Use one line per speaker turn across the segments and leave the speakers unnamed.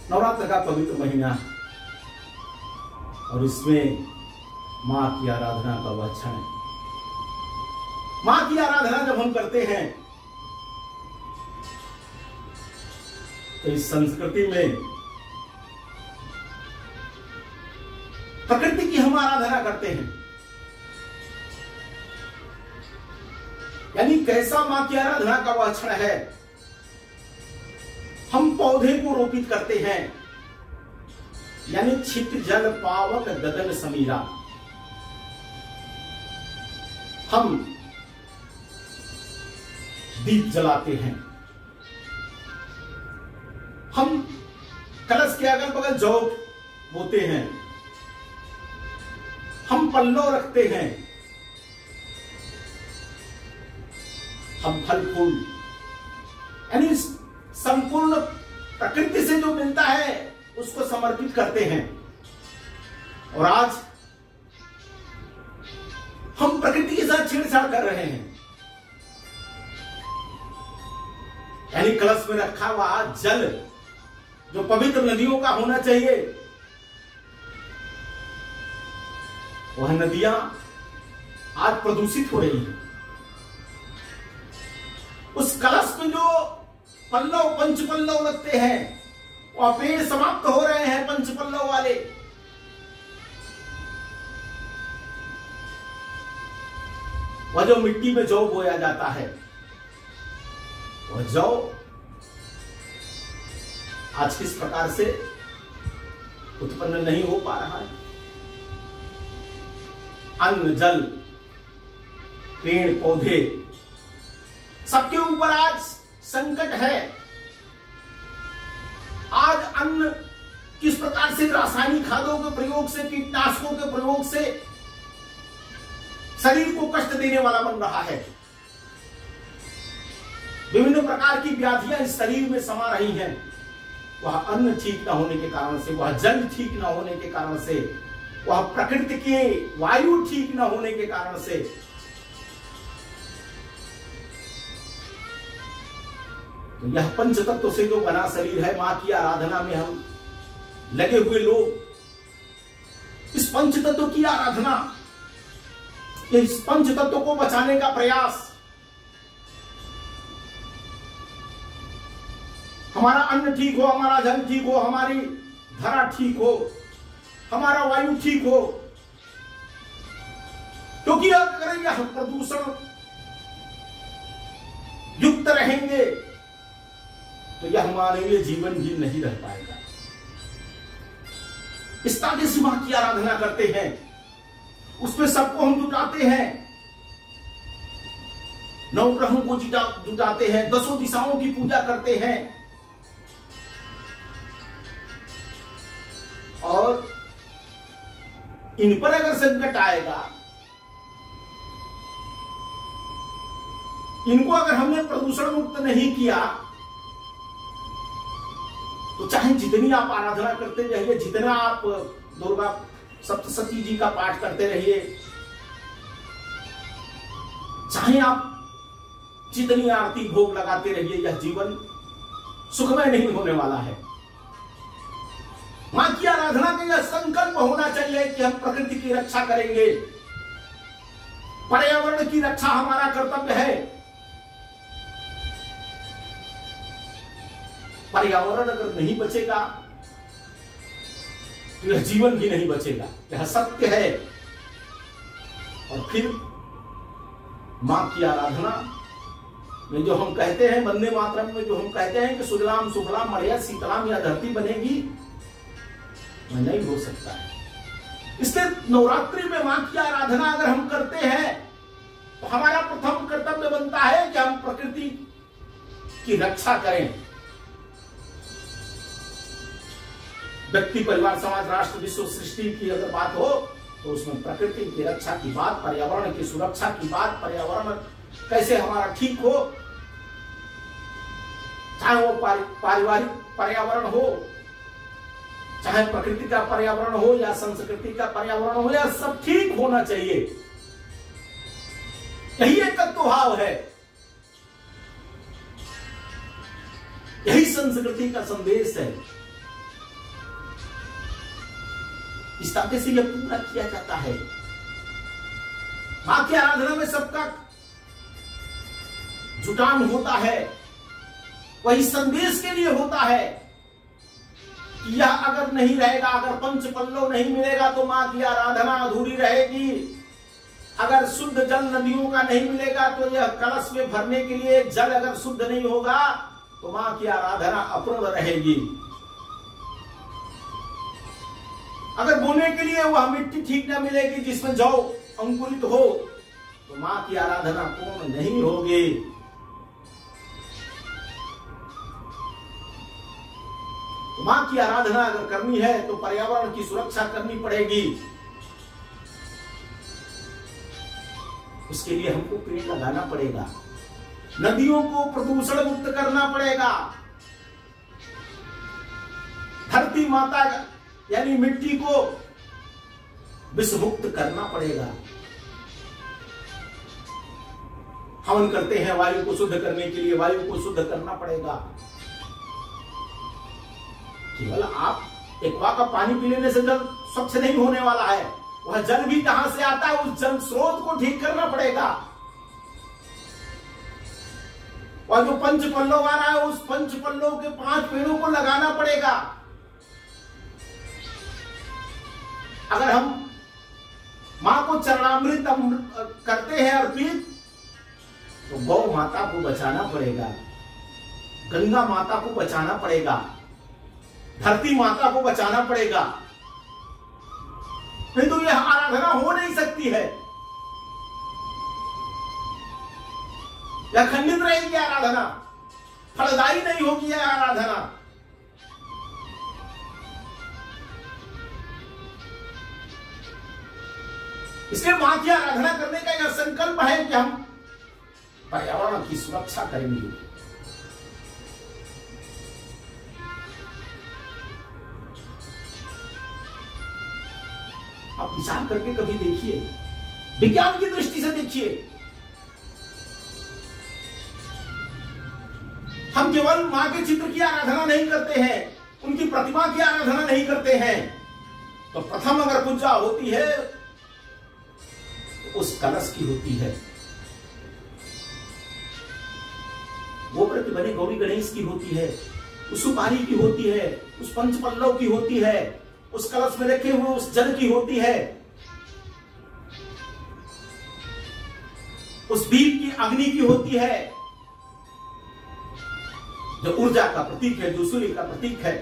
नवरात्र का पवित्र महीना और इसमें मां की आराधना का वह क्षण है। मां की आराधना जब हम करते हैं तो इस संस्कृति में प्रकृति की हम आराधना करते हैं। यानी कैसा मां की आराधना का वह क्षण है, हम पौधे को रोपित करते हैं, यानी छित जल पावक गगन समीरा। हम दीप जलाते हैं, हम कलश के अगल बगल जौ बोते हैं, हम पल्लव रखते हैं, हम फल फूल, यानी संपूर्ण प्रकृति से जो मिलता है उसको समर्पित करते हैं। और आज हम प्रकृति के साथ छेड़छाड़ कर रहे हैं। यानी कलश में रखा हुआ जल जो पवित्र नदियों का होना चाहिए, वह नदियां आज प्रदूषित हो रही हैं। उस कलश में जो पल्लव पंच पल्लव लगते हैं वह पेड़ समाप्त हो रहे हैं पंच पल्लव वाले। वह जो मिट्टी में जौ बोया जाता है, वह जौ आज किस प्रकार से उत्पन्न नहीं हो पा रहा है। अन्न जल पेड़ पौधे सबके ऊपर आज संकट है। आज अन्न किस प्रकार से रासायनिक खादों के प्रयोग से, कीटनाशकों के प्रयोग से शरीर को कष्ट देने वाला बन रहा है। विभिन्न प्रकार की व्याधियां इस शरीर में समा रही हैं। वह अन्न ठीक न होने के कारण से, वह जल ठीक न होने के कारण से, वह प्रकृति की वायु ठीक न होने के कारण से तो यह पंच तत्व से जो बना शरीर है, मां की आराधना में हम लगे हुए लोग इस पंच तत्व की आराधना, इस पंच तत्व को बचाने का प्रयास, हमारा अन्न ठीक हो, हमारा जल ठीक हो, हमारी धरा ठीक हो, हमारा वायु ठीक हो। क्योंकि अगर यह प्रदूषण युक्त रहेंगे तो यह मानवीय जीवन भी नहीं रह पाएगा। इस ताकि से मां की आराधना करते हैं, उसमें सबको हम जुटाते हैं, नवग्रहों को जुटाते हैं, 10 दिशाओं की पूजा करते हैं और इन पर अगर संकट आएगा, इनको अगर हमने प्रदूषण मुक्त नहीं किया तो चाहे जितनी आप आराधना करते रहिए, जितना आप दुर्गा सप्तशती जी का पाठ करते रहिए, चाहे आप जितनी आरती भोग लगाते रहिए, यह जीवन सुखमय नहीं होने वाला है। मां की आराधना का यह संकल्प होना चाहिए कि हम प्रकृति की रक्षा करेंगे, पर्यावरण की रक्षा हमारा कर्तव्य है। पर्यावरण अगर नहीं बचेगा तो यह जीवन भी नहीं बचेगा, यह सत्य है। और फिर मां की आराधना में जो हम कहते हैं, वंदे मातरम में जो हम कहते हैं कि सुजलाम सुफलाम मलयज शीतलाम, यह धरती बनेगी, वह नहीं हो सकता है। इसलिए नवरात्रि में मां की आराधना अगर हम करते हैं तो हमारा प्रथम कर्तव्य बनता है कि हम प्रकृति की रक्षा करें। व्यक्ति, परिवार, समाज, राष्ट्र, विश्व, सृष्टि की अगर बात हो तो उसमें प्रकृति की रक्षा की बात, पर्यावरण की सुरक्षा की बात, पर्यावरण कैसे हमारा ठीक हो, चाहे वो पारिवारिक पर्यावरण हो, चाहे प्रकृति का पर्यावरण हो या संस्कृति का पर्यावरण हो, या सब ठीक होना चाहिए। यही एक तत्व भाव है, यही संस्कृति का संदेश है। इस तरह से यह पूरा किया जाता है। मां की आराधना में सबका जुटान होता है, वही संदेश के लिए होता है कि यह अगर नहीं रहेगा, अगर पंच पल्लव नहीं मिलेगा तो मां की आराधना अधूरी रहेगी। अगर शुद्ध जल नदियों का नहीं मिलेगा तो यह कलश में भरने के लिए जल अगर शुद्ध नहीं होगा तो मां की आराधना अपूर्ण रहेगी। अगर बोने के लिए वह मिट्टी ठीक न मिलेगी जिसमें जौ अंकुरित हो तो मां की आराधना पूर्ण नहीं होगी। तो मां की आराधना अगर करनी है तो पर्यावरण की सुरक्षा करनी पड़ेगी। उसके लिए हमको पेड़ लगाना पड़ेगा, नदियों को प्रदूषण मुक्त करना पड़ेगा, धरती माता यानी मिट्टी को विष मुक्त करना पड़ेगा। हवन करते हैं वायु को शुद्ध करने के लिए, वायु को शुद्ध करना पड़ेगा। केवल आप एक्वा का पानी पी लेने से जल स्वच्छ नहीं होने वाला है, वह जल भी कहां से आता है, उस जल स्रोत को ठीक करना पड़ेगा। और जो पंच पल्लव आ रहा है उस पंच पल्लव के 5 पेड़ों को लगाना पड़ेगा। अगर हम मां को चरणामृत करते हैं अर्पित तो गौ माता को बचाना पड़ेगा, गंगा माता को बचाना पड़ेगा, धरती माता को बचाना पड़ेगा, नहीं तो यह आराधना हो नहीं सकती है। यह खंडित रहेगी आराधना, फलदायी नहीं होगी यह आराधना। इसलिए मां की आराधना करने का यह संकल्प है कि हम पर्यावरण की सुरक्षा करेंगे। आप विचार करके कभी देखिए, विज्ञान की दृष्टि से देखिए, हम केवल मां के चित्र की आराधना नहीं करते हैं, उनकी प्रतिमा की आराधना नहीं करते हैं, तो प्रथम अगर पूजा होती है तो उस कलश की होती है, गोबर की बनी गौरी गणेश की होती है, उस सुपारी की होती है, उस पंच पल्लव की होती है, उस कलश में रखे हुए उस जल की होती है, उस दीप की अग्नि की होती है, जो ऊर्जा का प्रतीक है, जो सूर्य का प्रतीक है।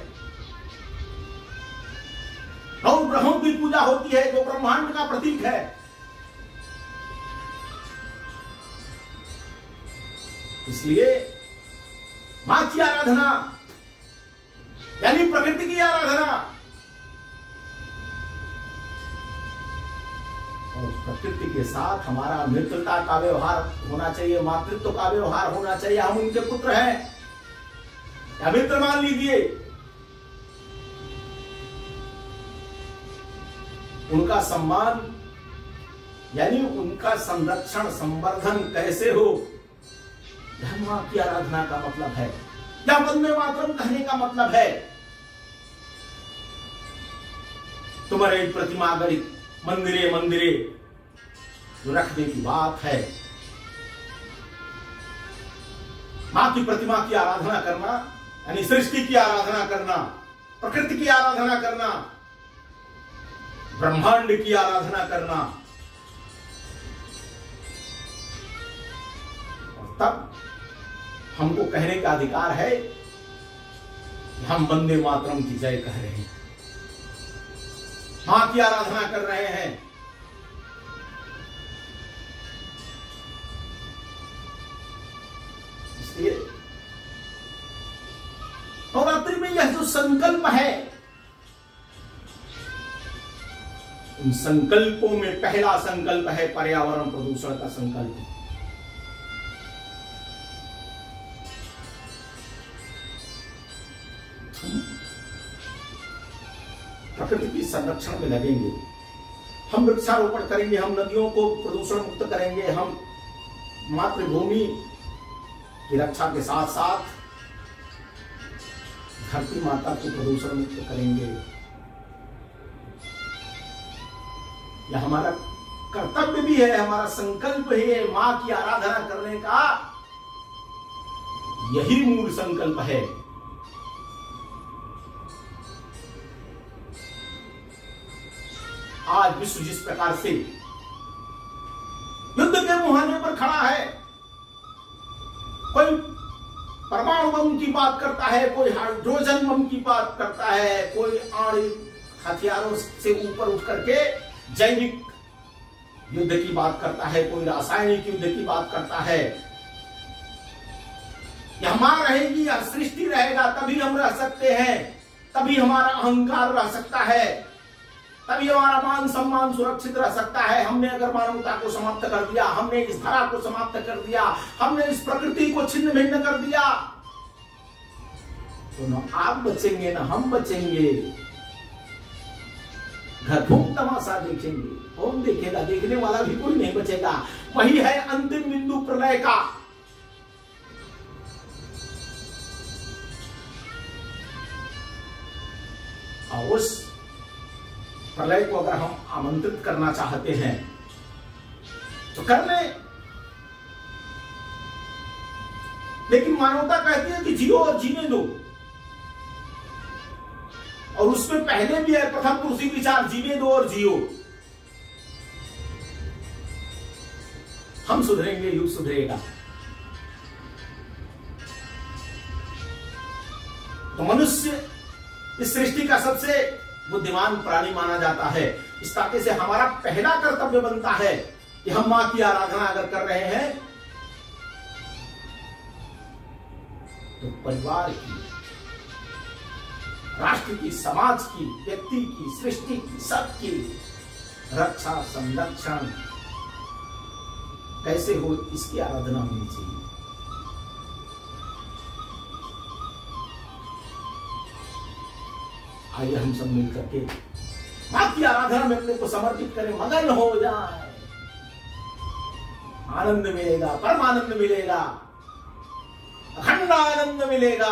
नौ ग्रहों की पूजा होती है जो ब्रह्मांड का प्रतीक है। इसलिए मां की आराधना यानी प्रकृति की आराधना, और प्रकृति के साथ हमारा मित्रता का व्यवहार होना चाहिए, मातृत्व का व्यवहार होना चाहिए। हम उनके पुत्र हैं या मित्र मान लीजिए, उनका सम्मान यानी उनका संरक्षण संवर्धन कैसे हो, धर्म की आराधना का मतलब है, या वंदे मातरम कहने का मतलब है। तुम्हारे प्रतिमा गरी मंदिरे मंदिरे जो रखने की बात है, मां की प्रतिमा की आराधना करना यानी सृष्टि की आराधना करना, प्रकृति की आराधना करना, ब्रह्मांड की आराधना करना, और तब हमको कहने का अधिकार है कि हम वंदे मातरम की जय कह रहे हैं, मां की आराधना कर रहे हैं। इसलिए नवरात्रि में यह जो संकल्प है, उन संकल्पों में पहला संकल्प है पर्यावरण प्रदूषण का संकल्प। प्रकृति की संरक्षण में लगेंगे, हम वृक्षारोपण करेंगे, हम नदियों को प्रदूषण मुक्त करेंगे, हम मातृभूमि की रक्षा के साथ साथ धरती माता को प्रदूषण मुक्त करेंगे। यह हमारा कर्तव्य भी है, हमारा संकल्प है। मां की आराधना करने का यही मूल संकल्प है। आज विश्व जिस प्रकार से युद्ध के मुहाने पर खड़ा है, कोई परमाणु बम की बात करता है, कोई हाइड्रोजन बम की बात करता है, कोई आणविक हथियारों से ऊपर उठ करके जैविक युद्ध की बात करता है, कोई रासायनिक युद्ध की बात करता है। यह मां रहेगी, यह सृष्टि रहेगा, तभी हम रह सकते हैं, तभी हमारा अहंकार रह सकता है, तभी हमारा मान सम्मान सुरक्षित रह सकता है। हमने अगर मानवता को समाप्त कर दिया, हमने इस धरा को समाप्त कर दिया, हमने इस प्रकृति को छिन्न भिन्न कर दिया, तो न आप बचेंगे न हम बचेंगे। घर खूब तमाशा देखेंगे, कौन देखेगा? देखने वाला भी कोई नहीं बचेगा। वही है अंतिम बिंदु प्रलय का। और उस प्रलय को अगर हम आमंत्रित करना चाहते हैं तो कर ले, लेकिन मानवता कहती है कि जियो और जीने दो। और उसमें पहले भी है प्रथम पुरुषी विचार, जीने दो और जियो। हम सुधरेंगे, युग सुधरेगा। तो मनुष्य इस सृष्टि का सबसे बुद्धिमान प्राणी माना जाता है। इस नाते से हमारा पहला कर्तव्य बनता है कि हम मां की आराधना अगर कर रहे हैं तो परिवार की, राष्ट्र की, समाज की, व्यक्ति की, सृष्टि की, सबकी रक्षा संरक्षण कैसे हो, इसकी आराधना होनी चाहिए। आइए हम सब मिलकर के मां की आराधना में अपने को समर्पित करें, मगन हो जाए। आनंद मिलेगा, परमानंद मिलेगा, अखंड आनंद मिलेगा।